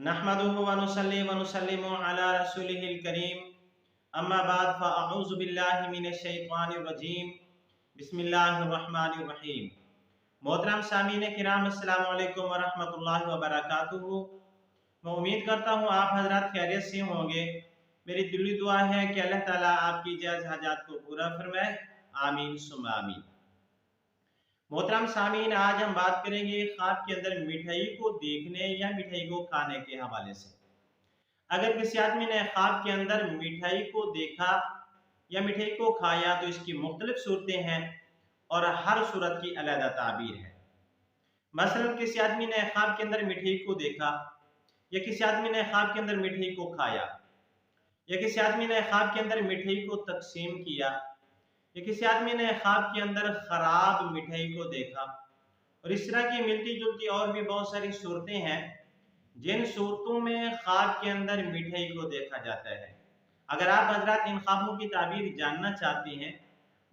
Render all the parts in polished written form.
नहमदुहु व नुसल्ली व नुसल्लिमु अला रसूलिहिल करीम अम्मा बाद फ़अऊज़ु बिल्लाहि मिनश शैतानिर रजीम बिस्मिल्लाहिर रहमानिर रहीम। मोहतरम सामीन किराम, अस्सलामु अलैकुम व रहमतुल्लाहि व बरकातुहू। मैं उम्मीद करता हूँ आप हजरात खैरियत से होंगे। मेरी दिली दुआ है कि अल्लाह ताला आपकी जायज़ हाजात को पूरा फरमाए, आमीन सुम्मा आमीन। मोहतरम सामीन, आज हम बात करेंगे ख्वाब के अंदर मिठाई को देखने या मिठाई को खाने के हवाले से। अगर किसी आदमी ने ख्वाब के अंदर मिठाई को देखा या मिठाई को खाया तो इसकी मुख्तलिफ सूरतें हैं और हर सूरत की अलग ताबीर है। मसलन किसी आदमी ने ख्वाब के अंदर मिठाई को देखा या किसी आदमी ने ख्वाब के अंदर मिठाई को खाया या किसी आदमी ने ख्वाब के अंदर मिठाई को तकसीम किया या किसी आदमी ने ख्वाब के अंदर खराब मिठाई को देखा, और इस तरह की मिलती जुलती और भी बहुत सारी सूरतें हैं जिन सूरतों में ख्वाब के अंदर मिठाई को देखा जाता है। अगर आप हजरात इन ख्वाबों की ताबीर जानना चाहते हैं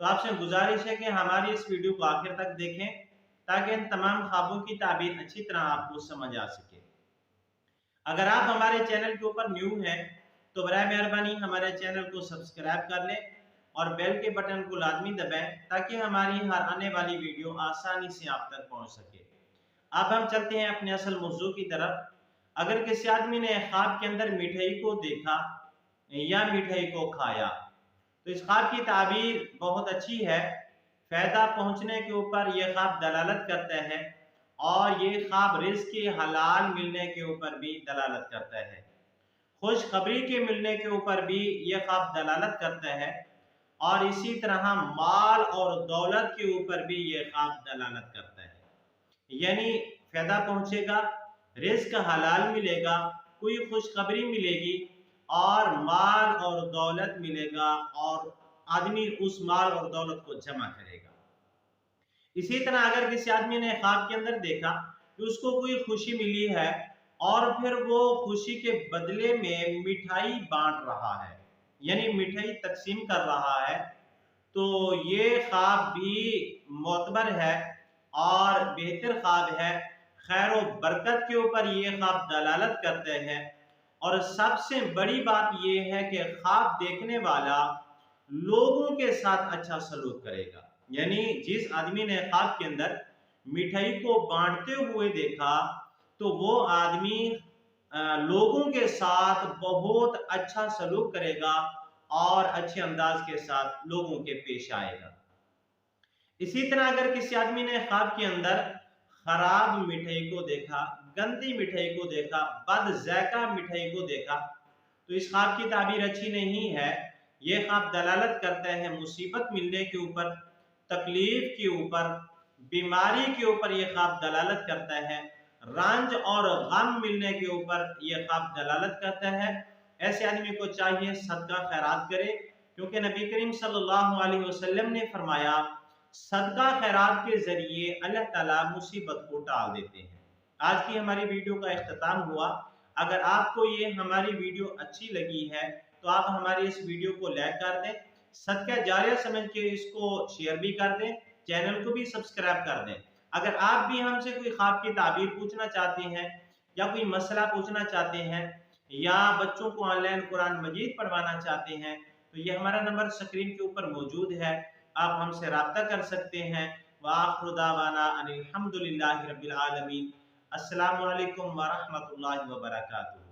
तो आपसे गुजारिश है कि हमारी इस वीडियो को आखिर तक देखें ताकि इन तमाम ख्वाबों की ताबीर अच्छी तरह आपको समझ आ सके। अगर आप हमारे चैनल के ऊपर न्यू हैं तो बराए मेहरबानी हमारे चैनल को सब्सक्राइब कर लें और बेल के बटन को लाजमी दबाएं ताकि हमारी हर आने वाली वीडियो आसानी से आप तक पहुंच सके। अब हम चलते हैं अपने असल मौजू की तरफ। अगर किसी आदमी ने ख्वाब के अंदर मिठाई को देखा या मिठाई को खाया तो इस ख्वाब की ताबीर बहुत अच्छी है। फायदा पहुंचने के ऊपर यह ख्वाब दलालत करता है और ये ख्वाब रिज़्क़ के हलाल मिलने के ऊपर भी दलालत करता है। खुशखबरी के मिलने के ऊपर भी यह ख्वाब दलालत करता है और इसी तरह माल और दौलत के ऊपर भी यह ख्वाब दलालत करता है। यानी फायदा पहुंचेगा, रिज़्क़ हलाल मिलेगा, कोई खुशखबरी मिलेगी और माल और दौलत मिलेगा और आदमी उस माल और दौलत को जमा करेगा। इसी तरह अगर किसी आदमी ने ख्वाब के अंदर देखा कि उसको कोई खुशी मिली है और फिर वो खुशी के बदले में मिठाई बांट रहा है, यानी मिठाई तकसीम कर रहा है, तो ये ख्वाब भी मोतबर है और बेहतर ख्वाब है। खैर व बरकत के ऊपर ये ख्वाब दलालत करते हैं और सबसे बड़ी बात यह है कि ख्वाब देखने वाला लोगों के साथ अच्छा सलूक करेगा। यानी जिस आदमी ने ख्वाब के अंदर मिठाई को बांटते हुए देखा तो वो आदमी लोगों के साथ बहुत अच्छा सलूक करेगा और अच्छे अंदाज के साथ लोगों के पेश आएगा। इसी तरह अगर किसी आदमी ने ख्वाब के अंदर खराब मिठाई को देखा, गंदी मिठाई को देखा, बदज़ायका मिठाई को देखा तो इस ख्वाब की ताबीर अच्छी नहीं है। ये ख्वाब दलालत करता है मुसीबत मिलने के ऊपर, तकलीफ के ऊपर, बीमारी के ऊपर यह ख्वाब दलालत करता है, रंज और गम मिलने के ऊपर यह ख्वाब दलालत करता है। ऐसे आदमी को चाहिए सदका खैरात करे, क्योंकि नबी करीम सल्लल्लाहु अलैहि वसल्लम ने फरमाया सदका खैरात के जरिए अल्लाह ताला मुसीबत को टाल देते हैं। आज की हमारी वीडियो का इख्तिताम हुआ। अगर आपको ये हमारी वीडियो अच्छी लगी है तो आप हमारी इस वीडियो को लाइक कर दें, सदका जारिया समझ के इसको शेयर भी कर दें, चैनल को भी सब्सक्राइब कर दें। अगर आप भी हमसे कोई ख्वाब की ताबीर पूछना चाहते हैं या कोई मसला पूछना चाहते हैं या बच्चों को ऑनलाइन कुरान मजीद पढ़वाना चाहते हैं तो ये हमारा नंबर स्क्रीन के ऊपर मौजूद है, आप हमसे राब्ता कर सकते हैं। व आखिरु दावाना अनिल हम्दुलिल्लाहि रब्बिल आलमीन। अस्सलामु अलैकुम व रहमतुल्लाहि व बरकातुहू।